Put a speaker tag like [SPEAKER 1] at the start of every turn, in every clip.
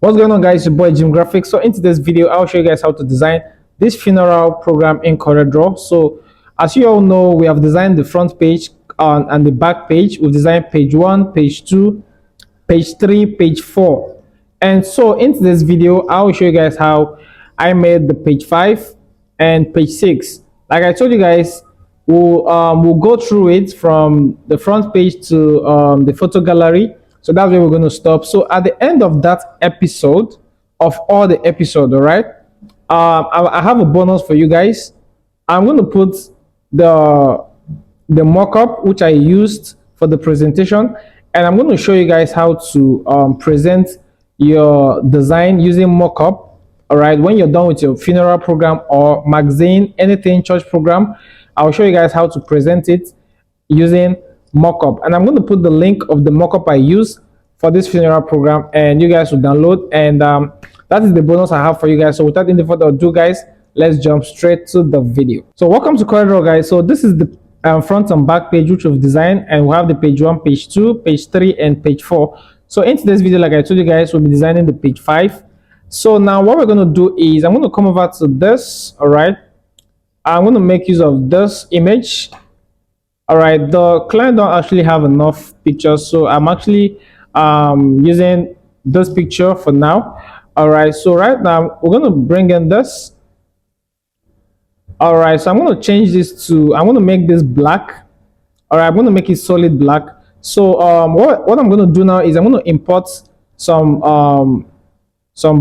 [SPEAKER 1] What's going on, guys? Your boy Jim Graphics. So in today's video, I'll show you guys how to design this funeral program in CorelDraw. So as you all know, we have designed the front page and the back page. We've designed page 1, page 2, page 3, page 4. And so in today's video, I'll show you guys how I made the page 5 and page 6. Like I told you guys, we'll go through it from the front page to the photo gallery. So that's where we're going to stop. So at the end of that episode, of all the episodes, all right, I have a bonus for you guys. I'm going to put the mock-up which I used for the presentation, and I'm going to show you guys how to present your design using mock-up. All right, when you're done with your funeral program or magazine, anything, church program, I'll show you guys how to present it using mockup, and I'm going to put the link of the mockup I use for this funeral program, and you guys will download, and that is the bonus I have for you guys. So without any further ado, guys, let's jump straight to the video. So welcome to CorelDraw, guys. So this is the front and back page which we've designed, and we have the page 1, page 2, page 3, and page 4. So in today's video, like I told you guys, we'll be designing the page 5. So now what we're going to do is I'm going to come over to this. All right, I'm going to make use of this image. All right, the client don't actually have enough pictures, so I'm actually using this picture for now. All right, so right now we're going to bring in this. All right, so I'm going to change this to, I'm going to make this black. All right, I'm going to make it solid black. So what I'm going to do now is I'm going to import some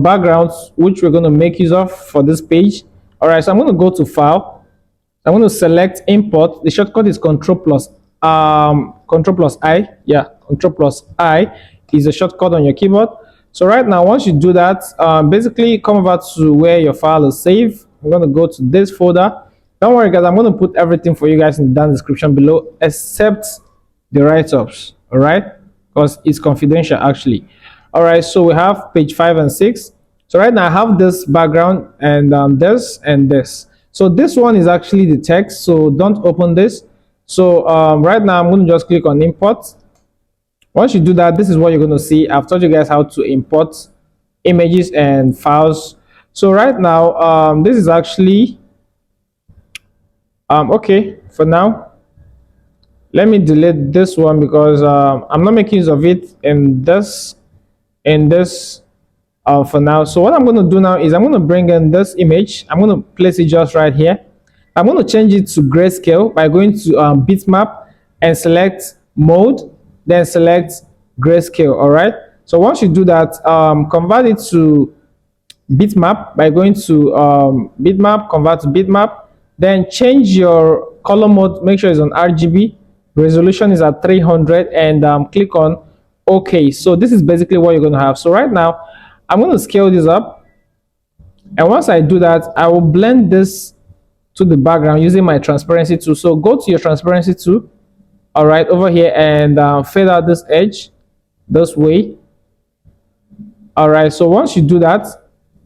[SPEAKER 1] backgrounds which we're going to make use of for this page. All right, so I'm going to go to File. I'm going to select import. The shortcut is Control plus I. Yeah, Control plus I is a shortcut on your keyboard. So right now, once you do that, basically come over to where your file is saved. I'm going to go to this folder. Don't worry, guys, I'm going to put everything for you guys in the down description below, except the write-ups. All right, because it's confidential actually. All right, so we have page 5 and 6. So right now I have this background and this and this. So this one is actually the text, so don't open this. So right now I'm going to just click on import. Once you do that, this is what you're going to see. I've taught you guys how to import images and files. So right now this is actually okay for now. Let me delete this one because I'm not making use of it in this for now. So what I'm going to do now is I'm going to bring in this image. I'm going to place it just right here. I'm going to change it to grayscale by going to bitmap and select mode, then select grayscale. All right, so once you do that, convert it to bitmap by going to bitmap, convert to bitmap, then change your color mode, make sure it's on RGB, resolution is at 300, and click on OK. So this is basically what you're going to have. So right now I'm going to scale this up, and once I do that, I will blend this to the background using my transparency tool. So go to your transparency tool, all right, over here, and fade out this edge this way. All right, so once you do that,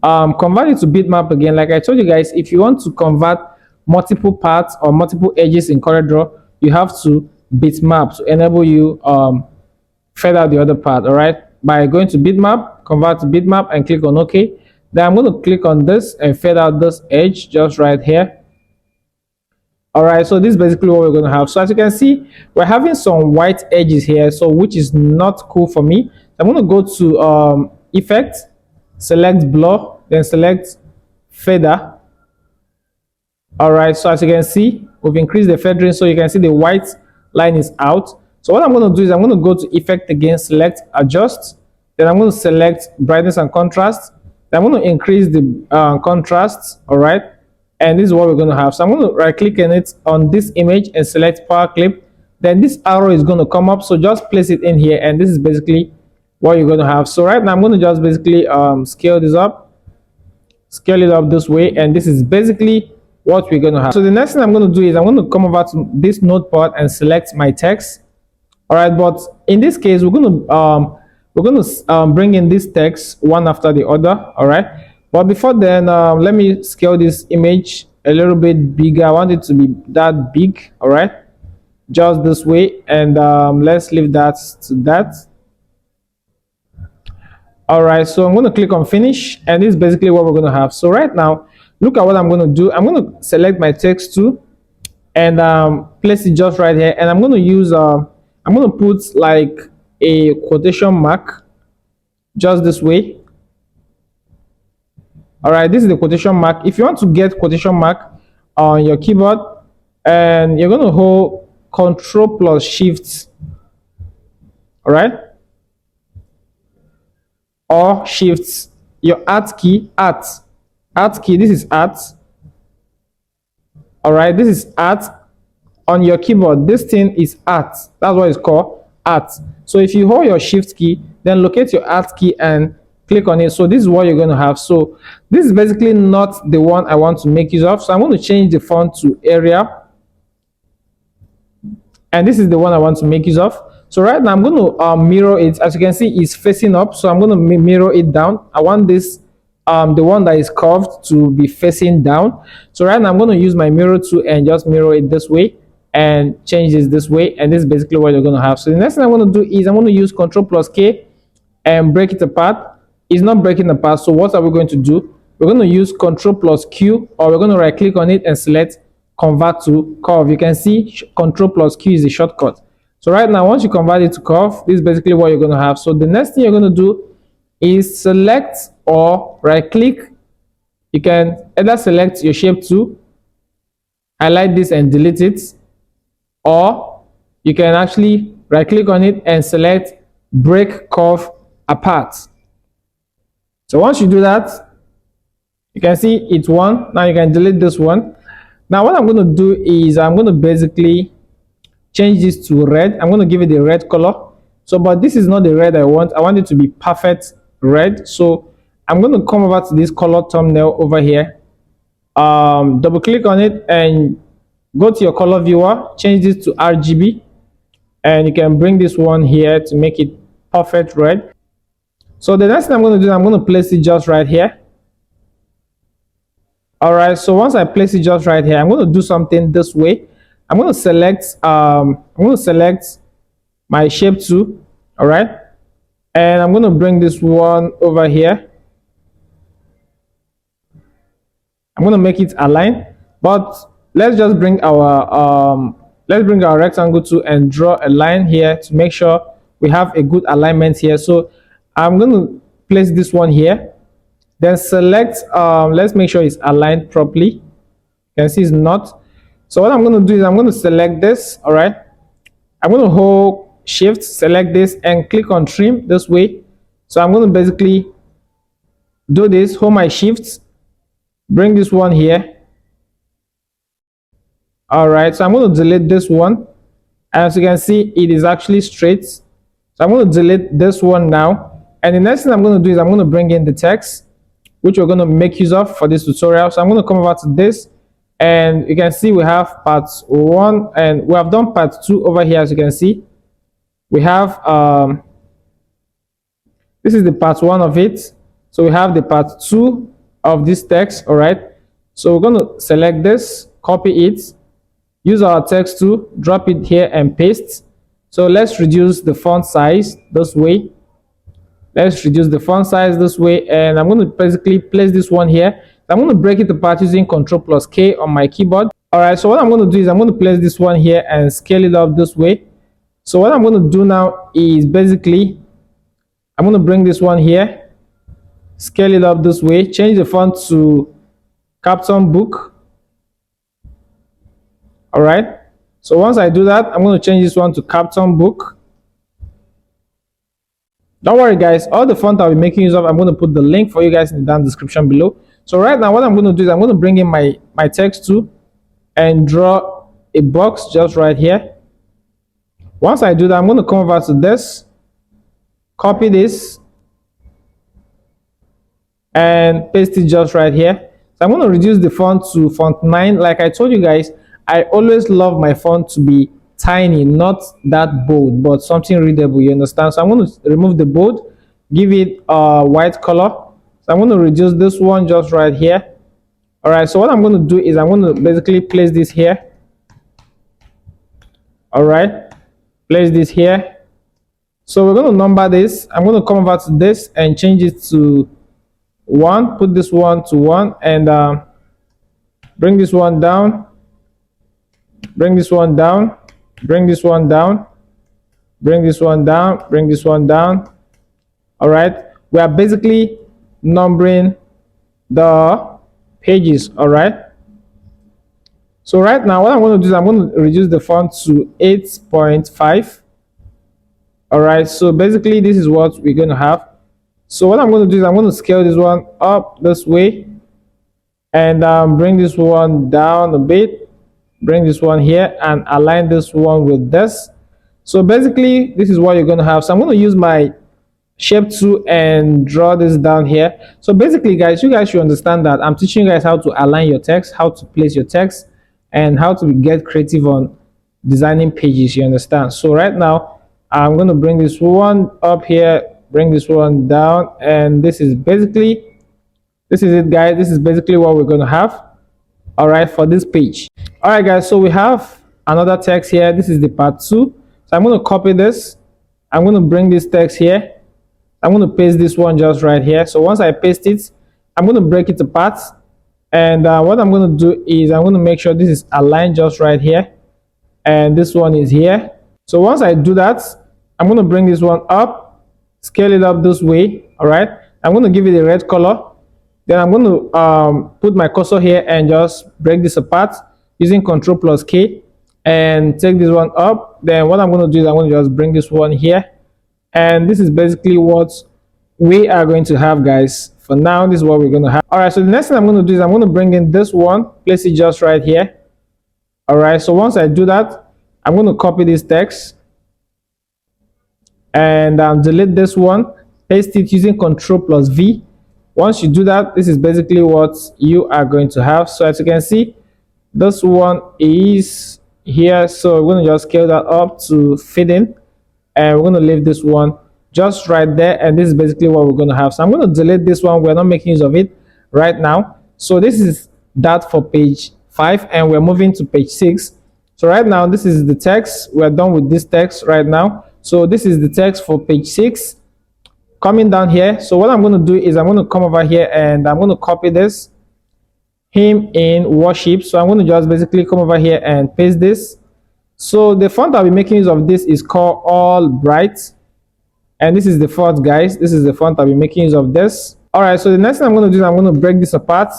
[SPEAKER 1] convert it to bitmap again. Like I told you guys, if you want to convert multiple parts or multiple edges in CorelDraw, you have to bitmap to enable you fade out the other part. All right, by going to bitmap, convert to bitmap, and click on OK. Then I'm going to click on this and fade out this edge just right here. All right, so this is basically what we're going to have. So as you can see, we're having some white edges here, so which is not cool for me. I'm going to go to effect, select blur, then select feather. All right, so as you can see, we've increased the feathering, so you can see the white line is out. So what I'm going to do is I'm going to go to effect again, select adjust, then I'm going to select brightness and contrast. Then I'm going to increase the contrast. All right, and this is what we're going to have. So I'm going to right click on it on this image and select power clip. Then this arrow is going to come up, so just place it in here, and this is basically what you're going to have. So right now I'm going to just basically scale this up, scale it up this way, and this is basically what we're going to have. So the next thing I'm going to do is I'm going to come over to this notepad and select my text. All right, but in this case we're going to bring in this text one after the other. All right, but before then, let me scale this image a little bit bigger. I want it to be that big. All right, just this way, and let's leave that to that. All right, so I'm going to click on finish, and this is basically what we're going to have. So right now, look at what I'm going to do. I'm going to select my text tool and place it just right here, and I'm going to use I'm going to put like a quotation mark just this way. All right, this is the quotation mark. If you want to get quotation mark on your keyboard, and you're going to hold Control plus Shift, all right, or Shift, your Alt key, Alt key. This is Alt. All right, this is Alt on your keyboard. This thing is Alt. That's what it's called, Alt. So if you hold your Shift key, then locate your Alt key and click on it. So this is what you're going to have. So this is basically not the one I want to make use of. So I'm going to change the font to Arial, and this is the one I want to make use of. So right now I'm going to mirror it. As you can see, it's facing up, so I'm going to mirror it down. I want this the one that is curved to be facing down. So right now I'm going to use my mirror tool and just mirror it this way and change this way, and this is basically what you're going to have. So the next thing I'm going to do is I'm going to use Control plus K and break it apart. It's not breaking apart, so what are we going to do? We're going to use Control plus Q, or we're going to right click on it and select convert to curve. You can see Control plus Q is a shortcut. So right now, once you convert it to curve, this is basically what you're going to have. So the next thing you're going to do is select or right click. You can either select your shape tool, highlight this and delete it, or you can actually right click on it and select break curve apart. So once you do that, you can see it's one. Now you can delete this one. Now what I'm going to do is I'm going to basically change this to red. I'm going to give it a red color. So, but this is not the red I want. I want it to be perfect red. So I'm going to come over to this color thumbnail over here. Double click on it and go to your color viewer. Change this to RGB. And you can bring this one here to make it perfect red. So the next thing I'm going to do, I'm going to place it just right here. All right, so once I place it just right here, I'm going to do something this way. I'm going to select my shape tool, all right, and I'm going to bring this one over here. I'm going to make it align, but let's just bring our rectangle tool and draw a line here to make sure we have a good alignment here. So I'm going to place this one here. Then select, let's make sure it's aligned properly. You can see it's not. So what I'm going to do is I'm going to select this, all right. I'm going to hold Shift, select this, and click on trim this way. So I'm going to basically do this, hold my Shift, bring this one here. All right, so I'm going to delete this one. As you can see, it is actually straight. So I'm going to delete this one now. And the next thing I'm going to do is I'm going to bring in the text, which we're going to make use of for this tutorial. So I'm going to come over to this, and you can see we have part 1 and we have done part 2 over here. As you can see, we have this is the part 1 of it. So we have the part 2 of this text. All right, so we're going to select this, copy it, use our text tool, drop it here and paste. So let's reduce the font size this way. Let's reduce the font size this way, and I'm going to basically place this one here. I'm going to break it apart using Control plus K on my keyboard. All right, so what I'm going to do is I'm going to place this one here and scale it up this way. So what I'm going to do now is basically I'm going to bring this one here, scale it up this way, change the font to Campton Book. All right, so once I do that, I'm going to change this one to Campton Book. Don't worry guys, all the font I'll be making use of, I'm going to put the link for you guys in the down description below. So right now what I'm going to do is I'm going to bring in my text tool and draw a box just right here. Once I do that, I'm going to come over to this, copy this, and paste it just right here. So I'm going to reduce the font to font 9. Like I told you guys, I always love my font to be tiny, not that bold, but something readable, you understand? So I'm going to remove the bold, give it a white color. So I'm going to reduce this one just right here. All right, so what I'm going to do is I'm going to basically place this here. All right, place this here. So we're going to number this. I'm going to come over to this and change it to 1. Put this one to 1 and bring this one down. Bring this one down. Bring this one down. Bring this one down. Bring this one down. All right. We are basically numbering the pages. All right. So right now, what I'm going to do is I'm going to reduce the font to 8.5. All right. So basically, this is what we're going to have. So what I'm going to do is I'm going to scale this one up this way and bring this one down a bit. Bring this one here and align this one with this. So basically, this is what you're going to have. So I'm going to use my shape tool and draw this down here. So basically, guys, you guys should understand that I'm teaching you guys how to align your text, how to place your text, and how to get creative on designing pages. You understand? So right now, I'm going to bring this one up here, bring this one down, and this is it, guys. This is basically what we're going to have. All right, for this page. All right, guys. So we have another text here. This is the part 2. So I'm going to copy this. I'm going to bring this text here. I'm going to paste this one just right here. So once I paste it, I'm going to break it apart. And what I'm going to do is I'm going to make sure this is aligned just right here. And this one is here. So once I do that, I'm going to bring this one up, scale it up this way. All right. I'm going to give it a red color. Then I'm going to put my cursor here and just break this apart using Ctrl+K and take this one up. Then what I'm going to do is I'm going to just bring this one here. And this is basically what we are going to have, guys. For now, this is what we're going to have. All right, so the next thing I'm going to do is I'm going to bring in this one, place it just right here. All right, so once I do that, I'm going to copy this text and delete this one, paste it using Ctrl+V. Once you do that, this is basically what you are going to have. So as you can see, this one is here. So we're going to just scale that up to fit in. And we're going to leave this one just right there. And this is basically what we're going to have. So I'm going to delete this one. We're not making use of it right now. So this is that for page 5. And we're moving to page 6. So right now, this is the text. We're done with this text right now. So this is the text for page 6. Coming down here. So what I'm going to do is I'm going to come over here and I'm going to copy this. Him in worship. So I'm going to just basically come over here and paste this. So the font I'll be making use of this is called Albright. And this is the font, guys. This is the font I'll be making use of this. All right, so the next thing I'm going to do is I'm going to break this apart.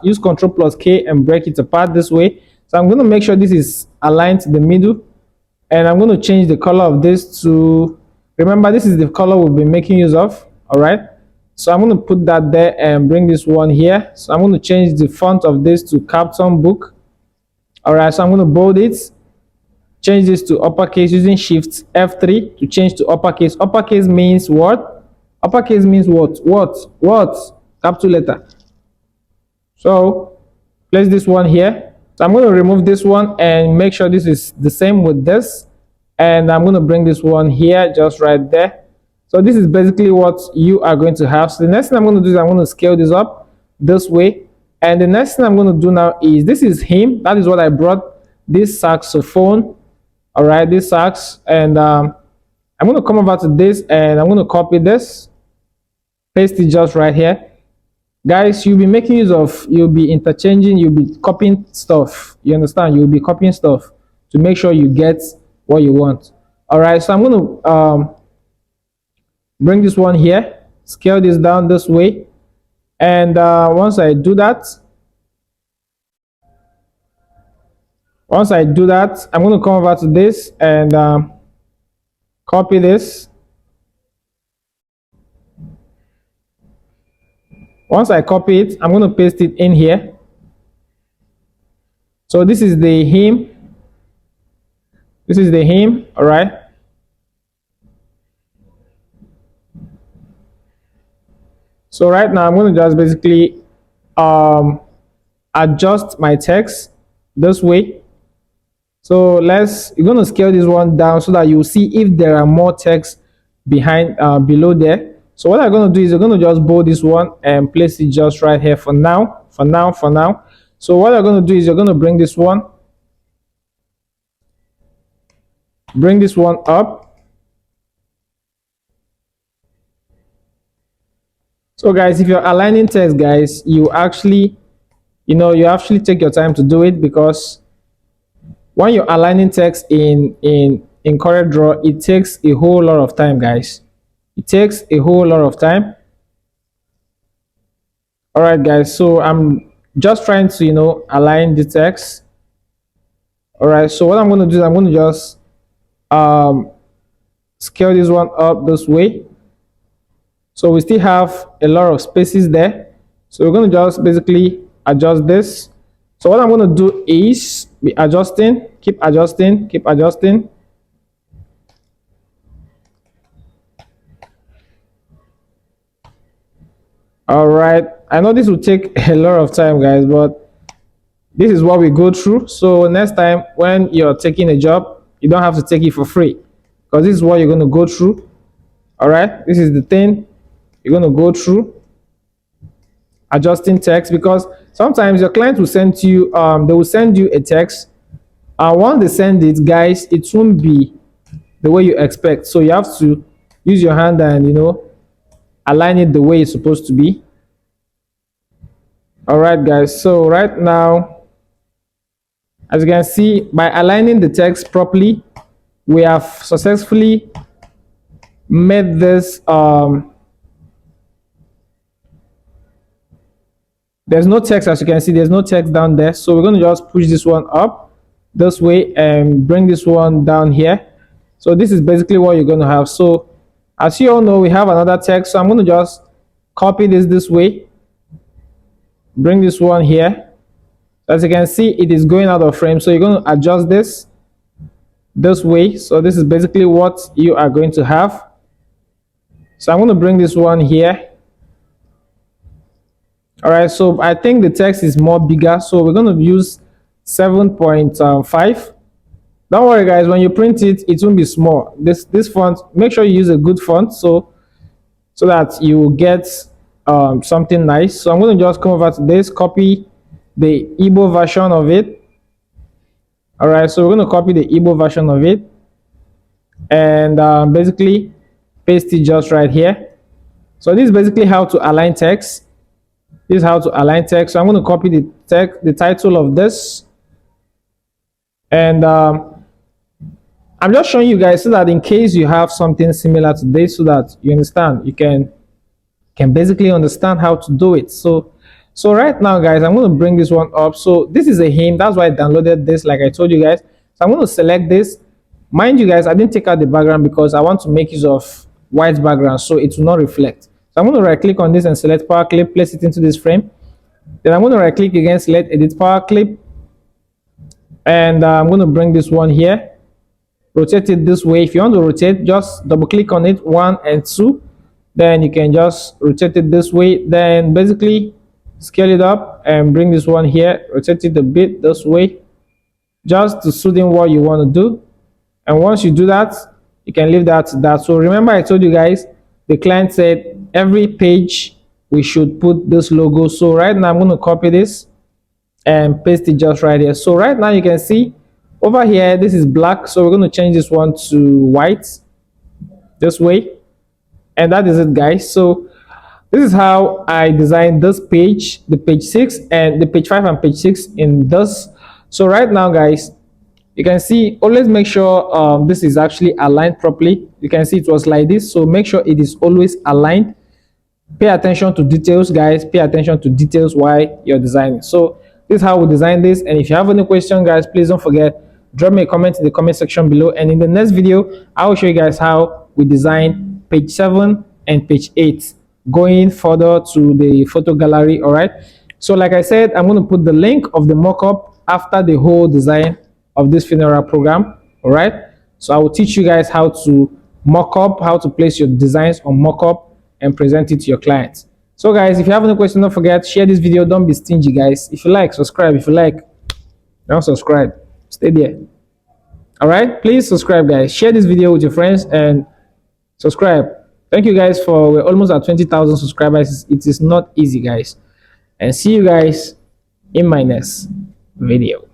[SPEAKER 1] Use Ctrl+K and break it apart this way. So I'm going to make sure this is aligned to the middle. And I'm going to change the color of this to, remember, this is the color we'll be making use of. All right. So I'm going to put that there and bring this one here. So I'm going to change the font of this to Campton book. All right, so I'm going to bold it, change this to uppercase using Shift F3 to change to uppercase. Uppercase means what? Uppercase means what? What? Capital letter. So place this one here. So I'm going to remove this one and make sure this is the same with this. And I'm going to bring this one here, just right there. So this is basically what you are going to have. So the next thing I'm going to do is I'm going to scale this up this way. And the next thing I'm going to do now is, this is him. That is what I brought, this saxophone. All right, this sax. And I'm going to come over to this and I'm going to copy this. Paste it just right here. Guys, you'll be making use of, you'll be interchanging, you'll be copying stuff. You understand? You'll be copying stuff to make sure you get what you want. All right, so I'm going to bring this one here. Scale this down this way. And once I do that, I'm going to come over to this and copy this. Once I copy it, I'm going to paste it in here. So this is the hymn. This is the hymn, all right. So right now I'm going to just basically adjust my text this way. So you're going to scale this one down so that you'll see if there are more text behind below there. So what I'm going to do is you're going to just bold this one and place it just right here for now. So what you're going to do is you're going to bring this one up. So guys, if you're aligning text, guys, you actually take your time to do it, because when you're aligning text in CorelDraw, it takes a whole lot of time, guys. It takes a whole lot of time. All right, guys, so I'm just trying to align the text. All right, so what I'm going to do is I'm going to just scale this one up this way. So we still have a lot of spaces there, so we're going to just basically adjust this. So what I'm going to do is be adjusting, keep adjusting, keep adjusting. All right, I know this will take a lot of time, guys, but this is what we go through. So next time when you're taking a job, you don't have to take it for free, because this is what you're going to go through. All right, this is the thing you're going to go through, adjusting text, because sometimes your client will send you they will send you a text, and once they send it, guys, it won't be the way you expect. So you have to use your hand and align it the way it's supposed to be. All right, guys, so right now, as you can see, by aligning the text properly, we have successfully made this there's no text. As you can see, there's no text down there, so we're going to just push this one up this way and bring this one down here. So this is basically what you're going to have. So as you all know, we have another text, so I'm going to just copy this way, bring this one here. As you can see, it is going out of frame, so you're going to adjust this way. So this is basically what you are going to have. So I'm going to bring this one here. All right, so I think the text is more bigger, so we're going to use 7.5. Don't worry, guys, when you print it, it won't be small. This font, make sure you use a good font so that you will get something nice. So I'm going to just come over to this, copy the Igbo version of it. All right, so we're going to copy the Igbo version of it and basically paste it just right here. So this is basically how to align text. This is how to align text. So I'm going to copy the title of this, and I'm just showing you guys so that in case you have something similar to this, so that you understand, you can basically understand how to do it. So right now, guys, I'm going to bring this one up. So this is a hymn, that's why I downloaded this, like I told you guys. So I'm going to select this. Mind you, guys, I didn't take out the background because I want to make use of white background so it will not reflect. So I'm going to right click on this and select power clip, place it into this frame. Then I'm going to right click again, select edit power clip, and I'm going to bring this one here, rotate it this way. If you want to rotate, just double click on it, 1 and 2, then you can just rotate it this way. Then basically scale it up and bring this one here, rotate it a bit this way, just to suit in what you want to do. And once you do that, you can leave that to that. So remember, I told you guys, the client said every page we should put this logo. So right now I'm going to copy this and paste it just right here. So right now you can see over here, this is black, so we're going to change this one to white this way, and that is it, guys. So this is how I designed this page, the page 6 and the page 5 and page 6 in this. So right now, guys, you can see, always make sure this is actually aligned properly. You can see it was like this, so make sure it is always aligned. Pay attention to details, guys. Pay attention to details while you're designing. So this is how we design this, and if you have any question, guys, please don't forget, drop me a comment in the comment section below, and in the next video I will show you guys how we design page 7 and page 8, going further to the photo gallery. All right, so like I said, I'm going to put the link of the mockup after the whole design of this funeral program. All right, so I will teach you guys how to mock up, how to place your designs on mockup and present it to your clients. So guys, if you have any question, don't forget, share this video. Don't be stingy, guys. If you like, subscribe. If you like, don't subscribe, stay there. All right, please subscribe, guys. Share this video with your friends and subscribe. Thank you, guys, for we're almost at 20,000 subscribers. It is not easy, guys, and see you guys in my next video.